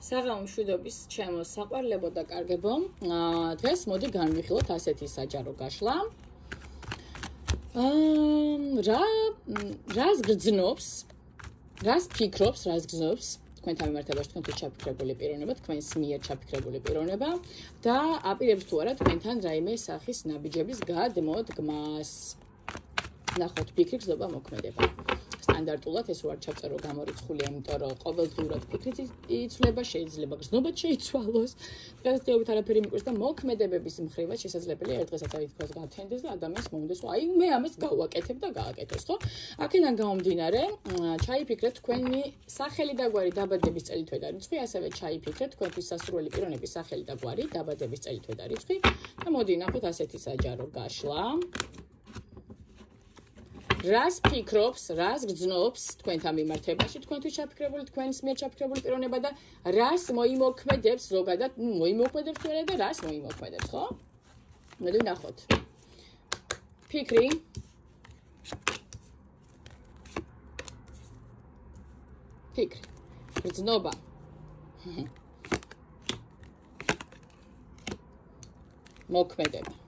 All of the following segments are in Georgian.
საღამო მშვიდობის ჩემო საყვარლებო და კარგებო. დღეს მოდი განვიხილოთ ასეთი საჯარო გაშლა. რას გრძნობს, რას ფიქრობს, რას გრძნობს თქვენთან მიმართებაში თქვენთვის ჩაფიქრებული პიროვნება, თქვენს მიერ ჩაფიქრებული პიროვნება და აპირებს თუ არა თქვენთან რაიმე სახის ნაბიჯების გადმოდგმას. ნახოთ, ფიქრი გრძნობა მოქმედება. სტანდარტულად ეს ვარ ჩავწერო გამორიცხული, იმიტომ რომ ყოველდღიურად ფიქრიც იცვლება, შეიძლება გრძნობაც შეიცვალოს. დღესდღეობით არაფერი მიყვარს და მოქმედებების მხრივაც შესაძლებელია ერთ დღესაც აითქვას გავთენდეს და ადამიანს მომდეს, აი მე ამას გავაკეთებ და გააკეთოს, ხო? აქედან გამომდინარე, ჩაიფიქრეთ თქვენი სახელი და გვარი დაბადების წელი თვე და რიცხვი, ასევე ჩაიფიქრეთ თქვენთვის სასურველი პიროვნების სახელი და გვარი დაბადების წელი თვე და რიცხვი და მოდი ნახოთ ასეთი საჯარო გაშლა. რას ფიქრობს, რას გრძნობს თქვენთან მიმართებაში, თქვენთვის ჩაფიქრებული, თქვენს მიერ ჩაფიქრებული პიროვნება და რას მოიმოქმედებს ზოგადად, მოიმოქმედებს თუ არა და რას მოიმოქმედებს, ხო? მოდი ნახოთ. ფიქრი. ფიქრი. გრძნობა. მოქმედება.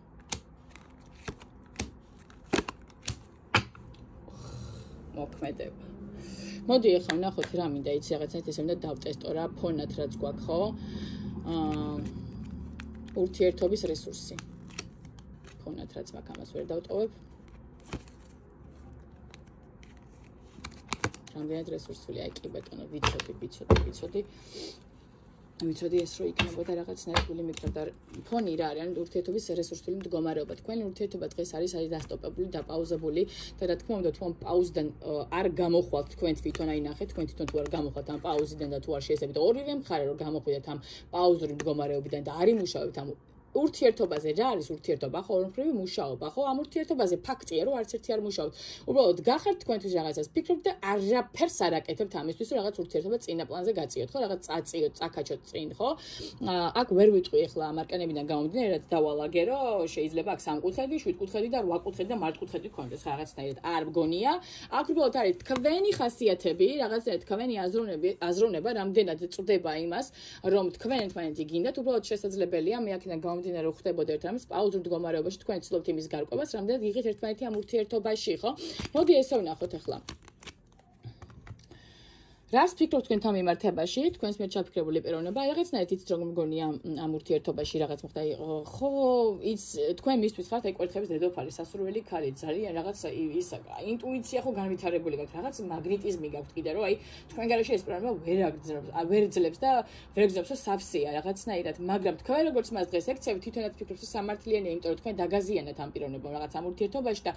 მოქმედება. მოდი ახლა ვნახოთ რა მინდა იცი რაღაცა ესე უნდა დავტესტო რა ფონად რაც გვაქვს ხო? ურთიერთობის რესურსი. ფონად რაც მაქვს ამას ვერ დავტოვებ. რამდენად რესურსული აი კი ბატონო ვიცოდი. ვიცოდი ეს რო იქნებოდა რაღაცნაირად გული მიგდებდა ფონი რა არის ურთიერთობის რესურსული მდგომარეობა. თქვენი ურთიერთობა დღეს არის დასტოპებული, დაპაუზებული და რა თქმა უნდა თუ ამ პაუზიდან არ გამოხვალთ თქვენ თვითონ აი ნახეთ, თქვენ თვითონ თუ არ გამოხვალთ ამ პაუზიდან და თუ არ შეესაბამეთ ორივე მხარე რომ გამოხვიდეთ ამ პაუზური მდგომარეობიდან და არ იმუშავებთ ამ ურთიერთობაზე რა არის ურთიერთობა ხო ორმხრივი მუშაობა ხო ამ ურთიერთობაზე ფაქტია რომ არც ერთი არ მუშაობთ უბრალოდ გახართ თქვენთვის რაღაცას ფიქრობთ და არაფერს არ აკეთებთ ამისთვის რომ რაღაც ურთიერთობა წინა პლანზე გაწიოთ ხო რაღაც წაწიოთ წაკაჩოთ წინ ხო აქ ვერ ვიტყვი ახლა ამ არკანებიდან გამომდინარე რაც დავალაგე რომ შეიძლება აქ სამკუთხედი, შვიდკუთხედი და რვაკუთხედი და მართკუთხედი გქონდეს რაღაცნაირად არ მგონია აქ უბრალოდ არის თქვენი ხასიათები რაღაცნაირად თქვენი აზროვნება რამდენად წვდება იმას რომ თქვენ ერთმანეთი გინდათ უბრალოდ შესაძლებელია მე აქედან დინარე რო ხდებოდა ერთ რამის პაუზურ მდგომარეობაში თქვენ ცდილობთ იმის გარკვევას, რამდენად იღეთ ერთმანეთი ამ ურთიერთობაში, ხო? მოდი ესე ვნახოთ ახლა. რას ფიქრობთ თქვენთან მიმართებაში, თქვენს მიერ ჩაფიქრებული პიროვნება, რაღაცნაირად იცით რომ მგონია ამ ურთიერთობაში რაღაც მოხდა, ხო, თქვენ მისთვის ხართ აი კვერთხების დედოფალი, სასურველი ქალი, ძალიან რაღაც ის ინტუიცია ხო განვითარებული გაქვთ, რაღაც მაგნეტიზმი გაქვთ კიდე რომ აი თქვენ გარეშე ეს პიროვნება ვერ ძლებს და ვერ გძნობს რომ სავსეა რაღაცნაირად, მაგრამ თქვენ როგორც მას დღეს ექცევით, თვითონაც ფიქრობთ სამართლიანია, იმიტომ რომ თქვენ დაგაზიანეთ ამ პიროვნებამ რაღაც ამ ურთიერთობაში და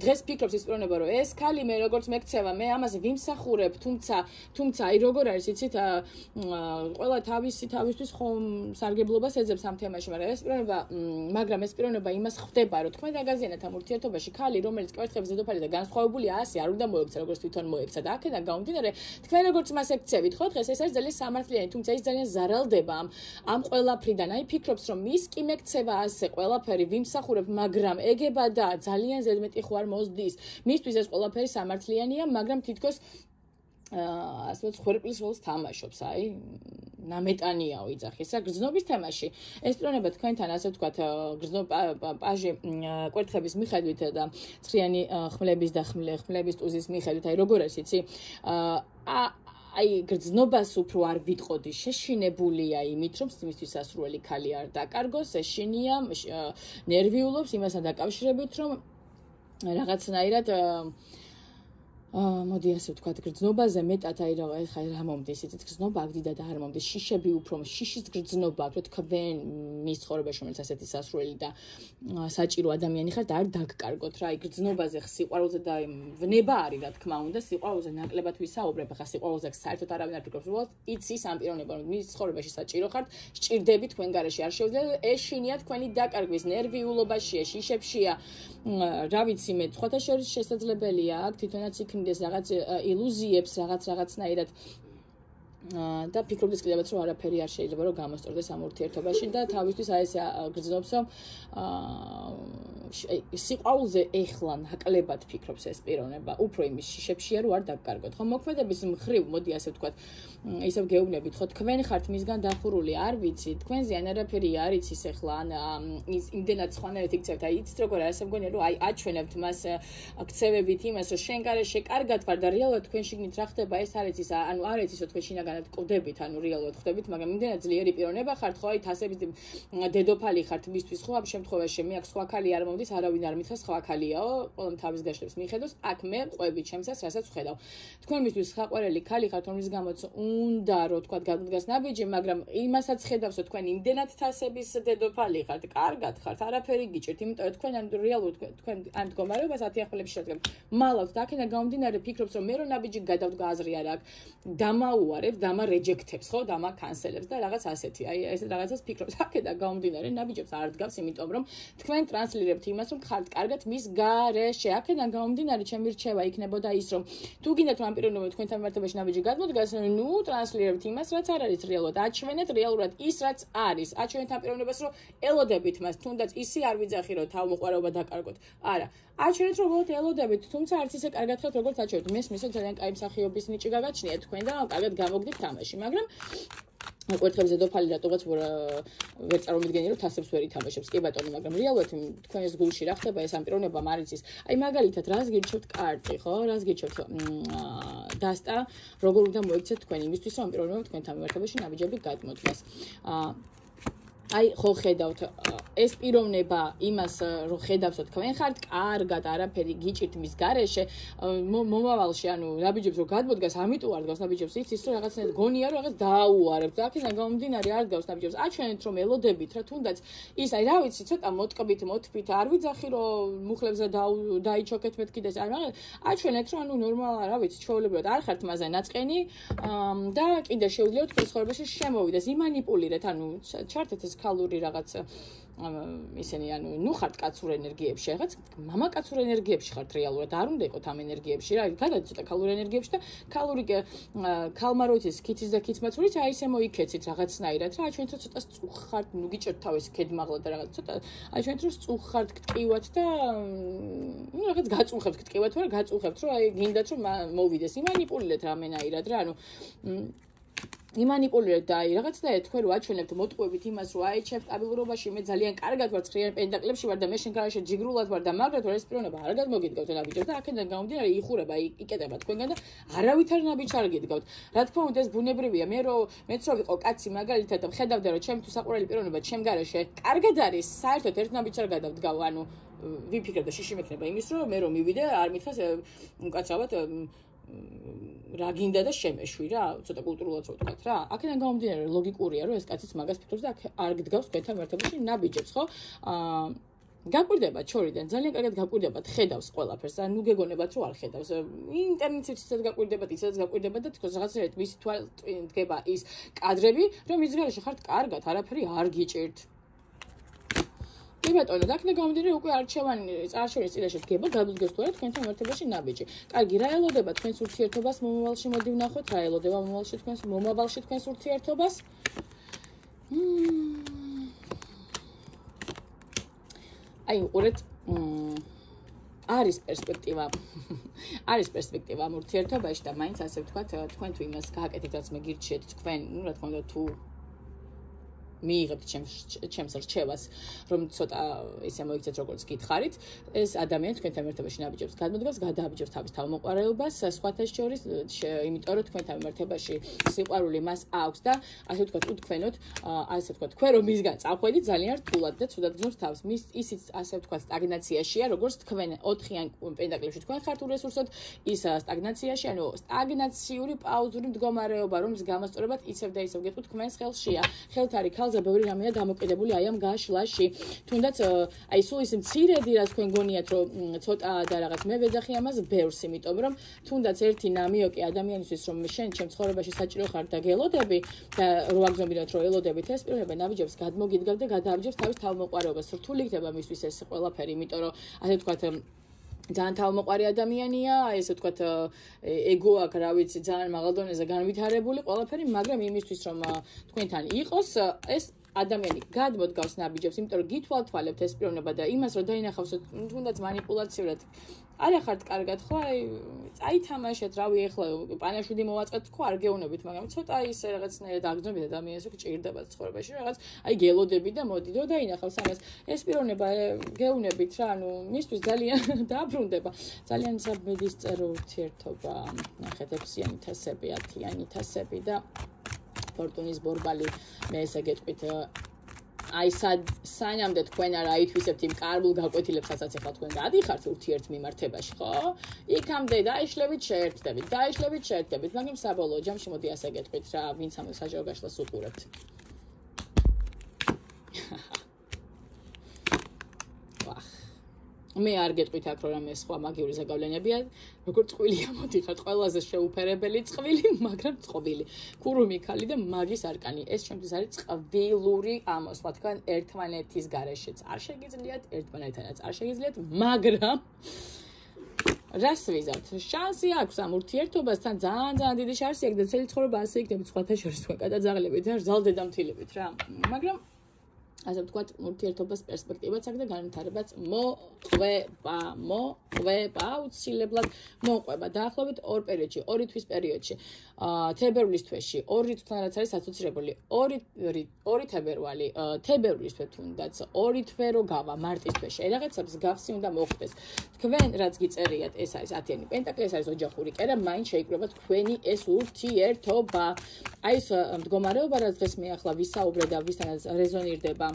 დღეს ფიქრობს ის პიროვნება რომ ეს ქალი მე როგორც მეკცევა, მე ამაზე ვიმსახურებ, თუმცა აი როგორ არის იცით ყველა თავისთვის ხომ სარგებლობას ეძებს ამ თემაში მაგრამ ეს პიროვნება იმას ხვდება რომ თქვენ დაგაზიანეთ ამ ურთიერთობაში ქალი რომელიც კვერთხების დედოფალი და განსხვავებულია ასე არ უნდა მოექცა როგორც თვითონ მოექცა და აქედან გამომდინარე თქვენ როგორც მას ექცევით ხო დღეს ეს არის ძალიან სამართლიანი თუმცა ის ძალიან ზარალდება ამ ყველაფრიდან აი ფიქრობს რომ მის კი მეკცევა ასე ყველაფერი ვიმსახურებ მაგრამ ეგება და ძალიან ზედმეტი ხო არ მოსდის მისთვის ეს ყველაფერი სამართლიანია მაგრამ თითქოს ასე ვთქვათ, ხორპლის როლს თამაშობს, აი, ნამეტანიაო იძახის რა გრძნობის თემაში. ეს პიროვნება თქვენთან ასე ვთქვათ, პაჟი კვერთხების მიხედვით და ცხრიანი ხმლების და ხმლების ტუზის მიხედვით, აი როგორ არის იცი? აი გრძნობას უფრო არ ვიტყოდი, შეშინებულია იმით, რომ მისთვის სასურველი ქალი არ დაკარგოს, ეშინია, ნერვიულობს იმასთან დაკავშირებით, რომ რაღაცნაირად მოდი ასე ვთქვათ, გრძნობაზე მეტად აი რა მომდის, იცით, გრძნობა აქ დიდად არ მომდის, შიშები უფრო, შიშის გრძნობა, რომ თქვენ მის ცხოვრებაში რომელიც ასეთი სასურველი და საჭირო ადამიანი ხართ, არ დაგკარგოთ რა, აი გრძნობაზე სიყვარულზე და ვნება არის, რა თქმა უნდა, სიყვარულზე ნაკლებად ვისაუბრებ, ახლა სიყვარულზე საერთოდ არავინ არ ფიქრობს, უბრალოდ იცის ამ პიროვნება, რომ მის ცხოვრებაში საჭირო ხართ, სჭირდები თქვენ გარეშე არ შეუძლია, ეშინია თქვენი დაკარგვის, ნერვიულობაშია, შიშებშია, რა ვიცი მე, სხვათა შორის შესაძლებელია აქ თვითონაც იქნდეს რაღაც ილუზიებს, რაღაცნაირად და ფიქრობდეს კიდევაც რომ არაფერი არ შეიძლება რომ გამოსწორდეს ამ ურთიერთობაში და თავისთვის აი ეს გრძნობს რომ სიყვარულზე ეხლა ნაკლებად ფიქრობს ეს პიროვნება უფრო იმის შიშებშია რომ არ დაგკარგოთ ხო მოქმედების მხრივ მოდი ასე ვთქვათ ისევ გეუბნებით ხო თქვენ ხართ მისგან დახურული არ ვიცი თქვენზე ან არაფერი არ იცის ეხლა ან იმდენად სხვანაირად იქცევთ აი იცით როგორ ასე მგონია რომ აი აჩვენებთ მას ქცევებით იმას რომ შენ გარეშე კარგად ვარ და რეალურად თქვენ შიგნით რა ხდება ეს არ იცის ანუ არ იცის რომ თქვენ შინაგანად კვდებით ანუ რეალურად ხვდებით მაგრამ იმდენად ძლიერი პიროვნება ხართ ხო აი თასების დედოფალი ხართ მისთვის ხო ამ შემთხვევაში მე აქ სხვა ქალი არ მომდის არავინ არ მითხრა სხვა ქალიაო ყველამ თავის გაშლებს მიხედოს აქ მე ყვები ჩემსას რასაც ვხედავ თქვენ მისთვის ხაყვარელი ქალი ხართ რომლის გამოც უნდა რომ თქვა გადმდგას ნაბიჯი მაგრამ იმასაც ხედავს რომ თქვენ იმდენად თასების დედოფალი ხართ კარგად ხართ არაფერი გიჭირთ იმიტომ რომ თქვენ რეალურად თქვენ ამ მდგომარეობას 10 ახლებში შედგებთ მალავთ და აქედან გამომდინარე ფიქრობს რომ მე რო ნაბიჯი გადავდგა აზრი არ აქვს დამაუარებს დამარეჯექტებს ხო დამაკანსელებს და რაღაც ასეთი აი ეს რაღაცას ფიქრობს აქედან გამომდინარე ნაბიჯებს არ დგავს იმიტომ რომ თქვენ ტრანსლირებთ იმას რომ ხართ კარგად მის გარეშე აქედან გამომდინარე ჩემი რჩევა იქნებოდა ის რომ თუ გინდათ რომ ამ პიროვნებამ თქვენთან მიმართებაში ნაბიჯი გადმოდგას ნუ ტრანსლირებთ იმას რაც არ არის რეალურად აჩვენეთ რეალურად ის რაც არის აჩვენეთ ამ პიროვნებას რომ ელოდებით მას თუნდაც ისი არ ვიძახი რომ თავმოყარება დაკარგოთ არა აჩვენეთ რომ უბრალოდ ელოდებით თუმცა არც ისე კარგად ხართ როგორც აჩვენეთ მესმის რომ ძალიან კაი მსახიობის ნიჭი გაგაჩნიათ თქვენ და კარგად გამოგდით თამაში მაგრამ კვერთხებზე დედოფალი რატოღაც ვერ წარმოვიდგენი რომ თასებს ვერ ითამაშებს კი ბატონო მაგრამ რეალურად თქვენს გულში რა ხდება ეს ამ პიროვნებამ არ იცის აი მაგალითად რას გირჩევთ კარტი ხო რას გირჩევთ დასტა როგორ უნდა მოიქცეთ თქვენ იმისთვის რომ ამ პიროვნებამ თქვენთან მიმართებაში ნაბიჯები გადმოდგას აი ხო ხედავთ ეს პიროვნება იმას რომ ხედავს თქვენ ხართ კარგად არაფერი გიჭირთ მის გარეშე მომავალში ანუ ნაბიჯებს რომ გადმოდგას ამიტომ არ დგავს ნაბიჯებს იცის რომ რაღაცნაირად გონია რომ რაღაც დააუარებთ და აქედან გამომდინარე არ დგავს ნაბიჯებს აჩვენეთ რომ ელოდებით რა თუნდაც ის აი რა ვიცი ცოტა მოტკბით მოთფით არ ვიძახი რომ მუხლებზე დაიჩოქეთ მეთქი და აი მაგრამ აჩვენეთ რომ ანუ ნორმალ რა ვიცი ჩვეულებრივად არ ხართ მასზე ნაწყენი და კიდე შეუძლია თქვენ ცხოვრებაში შემოვიდეს იმანიპულირეთ ანუ ჩართეთ ეს ქალური რაღაც ისინი ანუ ნუ ხართ კაცურ ენერგიებში რაღაც მამაკაცურ ენერგიებში ხართ რეალურად არ უნდა იყოთ ამ ენერგიებში რა გადადეთ ცოტა ქალურ ენერგიებში და ქალური ქალმა რო იცის ქიცის და ქიცმაცურიც აი ესე მოიქეცით რაღაცნაირად რა აჩვენეთ რომ ცოტა წუხ ხართ ნუ გიჭერთ თავის ქედმაღლა და რაღაც ცოტა აჩვენეთ რომ წუხ ხართ გტკივათ და ნუ რაღაც გაწუხებთ გტკივათ რა გაწუხებთ რომ აი გინდათ რომ მოვიდეს იმანიპულირეთ რამენაირად რა ანუ იმანიპულირებთ და აი რაღაცნაირად თქვენ რო აჩვენებთ მოტყუებით იმას რომ აი ჩემ სტაბილურობაში მე ძალიან კარგად ვარ ცხრიან პენტაკლებში ვარ და მე შენ გარშე ჯიგრულად ვარ და მაგრად ვარ ეს პიროვნება არ გადმოგიდგავთ ნაბიჯებს და აქედან გამომდინარე იხურება იკეტება თქვენგან და არავითარ ნაბიჯს არ გიდგავთ რა თქმა უნდა ეს ბუნებრივია მეც რო ვიყო კაცი მაგალითად და მხედავდა რომ ჩემთვის საყვარელი პიროვნება ჩემ გარშე კარგად არის საერთოდ ერთ ნაბიჯს არ გადავდგავ ანუ ვიფიქრებ და შიში მექნება იმის რომ მე რომ მივიდე არ მითხეს უკაცრავად რა გინდა და შემეშვი რა ცოტა კულტურულად ვთქვათ რა აქედან გამომდინარე ლოგიკურია რომ ეს კაციც მაგას ფიქრობს და არ გდგავს თქვენთან ერთობაში ნაბიჯებს ხო გაკვირდებათ შორიდან ძალიან კარგად გაკვირდებათ ხედავს ყველაფერს და ნუ გეგონებათ რომ არ ხედავს ინტერნეტით ისეთ გაკვირდებათ ისედაც გაკვირდებათ და თქოს რაღაცნაირად მისი თვალ დგება ის კადრები რომ ის გარეშე ხართ კარგად არაფერი არ გიჭირთ კი ბატონო, და აქედან გამომდინარე უკვე არჩევანის წინაშე დგება გადმოდგეს თუ არა თქვენთან მიმართებაში ნაბიჯი. კარგი, რა ელოდება თქვენს ურთიერთობას მომავალში მოდი ვნახოთ, რა ელოდება მომავალში თქვენს ურთიერთობას? აი, უყურეთ, არის პერსპექტივა ამ ურთიერთობაში და მაინც ასე ვთქვათ, თქვენ თუ იმას გააკეთეთ, რაც მე გირჩიეთ თქვენ, ну, რა თქმა უნდა, თუ მიიღებთ ჩემს რჩევას, რომ ცოტა ისე მოიქცეთ როგორც გითხარით, ეს ადამიანი თქვენთან მიმართებაში ნაბიჯებს გადმოდგას, გადააბიჯებს თავის თავმოყარეობას, სხვათა შორის, იმიტომ რომ თქვენთან მიმართებაში სიყვარული მას აქვს და ასე ვთქვათ, უთქვენოთ, ასე ვთქვათ, თქვენ რომ მისგან წავხედით ძალიან რთულად და ცუდად გზნობს თავს. ისიც ასე ვთქვათ, სტაგნაციაშია, როგორც თქვენ 4-იან პენტაკლებში თქვენ ხართ ურესურსოდ, ის სტაგნაციაში, ანუ სტაგნაციური პაუზური მდგომარეობა, რომლის გამოსწორებად ისევ და ისევ გეტყვით თქვენს ხელშია. ხელთ არის ზე ბევრი რამეა დამოკიდებული აი ამ გაშლაში. თუნდაც აი სულ ის მცირედი რაც თქვენ გონიათ რომ ცოტა და რაღაც მე ვეძახი ამას ბევრს, იმიტომ რომ თუნდაც ერთი ნამიოკი ადამიანისთვის რომ შენ ჩემ ცხოვრებაში საჭირო ხარ და გელოდები და რო აგზნობინოთ რომ ელოდებით ეს პიროვნება ნაბიჯებს გადმოგიდგავ და გადააბიჯებს თავის თავმოყარეობას. რთული იქნება მისთვის ეს ყველაფერი, იმიტომ რომ ასე ვთქვათ ძალიან თავმოყარი ადამიანია, ესე ვთქვათ, ეგო აქვს, რა ვიცი, ძალიან მაღალ დონეზე განვითარებული ყველაფერი, მაგრამ იმისთვის რომ თქვენთან იყოს, ეს ადამიანი გადმოდგავს ნაბიჯებს, იმიტომ რომ გითვალთვალებთ ეს პიროვნება და იმას რომ დაინახავსოთ, თუნდაც манипуლაციურად არ ახართ კარგად, ხო, წაითამაშეთ, რავი, ეხლა პანაშვიდი მოვაწყეთ, ხო, არ გეუნებით, მაგრამ ცოტა ისე რაღაცნაირად აგრძნობით ადამიანს, რომ ჭირდებათ ცხოვრებაში რაღაც, გელოდები და მოდიდო დაინახავს ამას. ეს პიროვნება გეუნებით რა, ანუ მისთვის ძალიან დააბრუნდება. ძალიან საბედისწერო ურთიერთობა, ნახეთ, 6-იანი თასები, 10-იანი თასები და ფორტუნის ბორბალი, მე ესე გეტყვით აი სანამდე თქვენ არ აითვისებთ იმ კარგულ გაკვეთილებსაც ახლა თქვენ გადიხართ ურთიერთ მიმართებაში, ხო? იქამდე დაიშლებით, შეერთდებით, მაგრამ საბოლოო ჯამში მოდი ასე გეტყვით რა, ვინც ამ საჯარო გაშლას უყურებთ. მე არ გეტყვით აქ რომ ეს სხვა მაგიური ზეგავლენებია, როგორ წყვილია მოდიხართ, ყველაზე შეუფერებელი წყვილი, მაგრამ წყვილი. ქურუმი ქალი და მაგის არკანი. ეს ჩემთვის არის წვილური ამოსვლა, თქვენ ერთმანეთის გარეშეც არ შეგიძლიათ, ერთმანეთთანაც არ შეგიძლიათ, მაგრამ რას ვიზართ? შანსი აქვს ამ ურთიერთობასთან, ძალიან დიდი შანსი აქვს და წელი ცხოვრება ასე იქნება სხვათა შორის თქვენ გადაძაღლებით და ჟალდედამთილებით რა. მაგრამ ასე ვთქვათ, ურთიერთობის პერსპექტივაც აქვს და განვითარებაც მოყვება აუცილებლად მოყვება დაახლოებით 2 პერიოდში, 2 თვის პერიოდში. თებერვლის თვეში 2 რიცხვთან რაც არის ასოცირებული 2 თებერვალი, თებერვლის თვე თუნდაც 2 თვე რო გავა მარტის თვეში. რაღაცა მსგავსი უნდა მოხდეს. თქვენ რაც გიწერიათ, ეს არის 10-იანი პენტაკლი, ეს არის ოჯახური კერა, მაინც შეიკრება თქვენი ეს ურთიერთობა. აი ეს მდგომარეობა, რაც დღეს მე ახლა ვისაუბრე და ვისთანაც რეზონირდება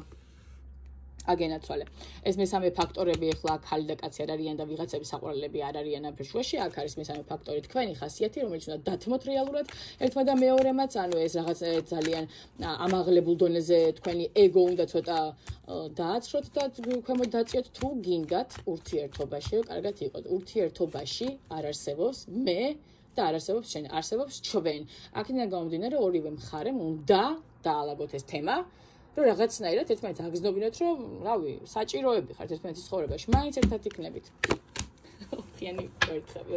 აგენაცვალე. ეს მესამე ფაქტორები ახლა ქალი და კაცი არ არიან და ვიღაცების საყვარლები არ არიან ამ ფეშვაში. აქ არის მესამე ფაქტორი თქვენი ხასიათი, რომელიც უნდა დათმოთ რეალურად ერთმა და მეორემაც, ანუ ეს რაღაც ძალიან ამაღლებულ დონეზე თქვენი ეგო უნდა ცოტა დააცროთ და ქვემოთ დაწიოთ თუ გინდათ ურთიერთობაში, კარგად იყოთ. ურთიერთობაში არ არსებობს მე და არ არსებობს შენ, არსებობს ჩვენ. აქედან გამომდინარე ორივე მხარემ უნდა დაალაგოთ ეს თემა. რომ რაღაცნაირად ერთმანეთს აგზნობინოთ, რომ, რავი, საჭიროები ხართ ერთმანეთის ცხოვრებაში, მაინც ერთად იქნებით. ხიანი ერთხები,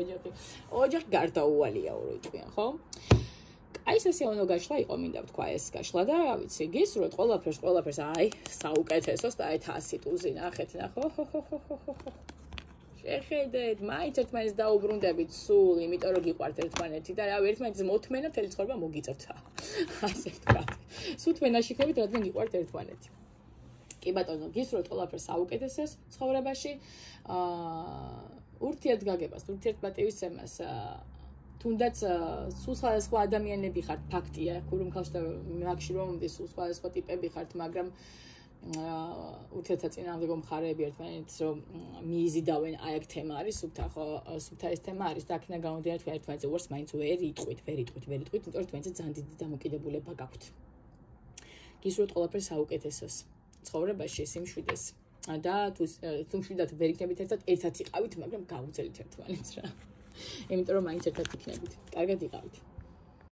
ოჯახი გარდაუვალია ორი თქვენ, ხო? აი ეს ასე უნდა გაშლა იყო, მინდა ვთქვა ეს გაშლა და, რა ვიცი, გისურვებთ ყველაფერს, აი, საუკეთესოს და აი 100 ტუზი ნახეთ, ხო? შეხედეთ, მაინც ერთმანეთს დაუბრუნდებით სულ, იმიტომ რომ გიყვართ ერთმანეთი და რავი, ერთმანეთის მოთმენა მთელი ცხოვრება მოგიწევთ. ასე ვთქვათ. სულ თვენაში ხებით, რადგან გიყვართ ერთმანეთი. კი ბატონო, გისურვებთ ყველაფერს საუკეთესოს ცხოვრებაში. ურთიერთგაგებას, ურთიერთპატივისცემას, თუნდაც სულ სხვადასხვა ადამიანები ხართ, ფაქტია, ქურუმ ქალში და მაგში რომ მომდის სულ სხვადასხვა ტიპები ხართ, მაგრამ ურთიერთსაწინააღმდეგო მხარეები ერთმანეთს რომ მიიზიდავენ, აი აქ თემა არის, სუფთა ეს თემა არის და აქედან გამომდინარე თქვენ ერთმანეთზე უარს მაინც ვერ იტყვით, იმიტომ რომ ერთმანეთზე ძალიან დიდი დამოკიდებულება გაქვთ. გისურვებთ ყველაფერს საუკეთესოს ცხოვრებაში, სიმშვიდეს და თუ მშვიდად ვერ იქნებით ერთად იყავით, მაგრამ გავუძელით ერთმანეთს რა. იმიტომ რომ მაინც ერთად იქნებით. კარგად იყავით.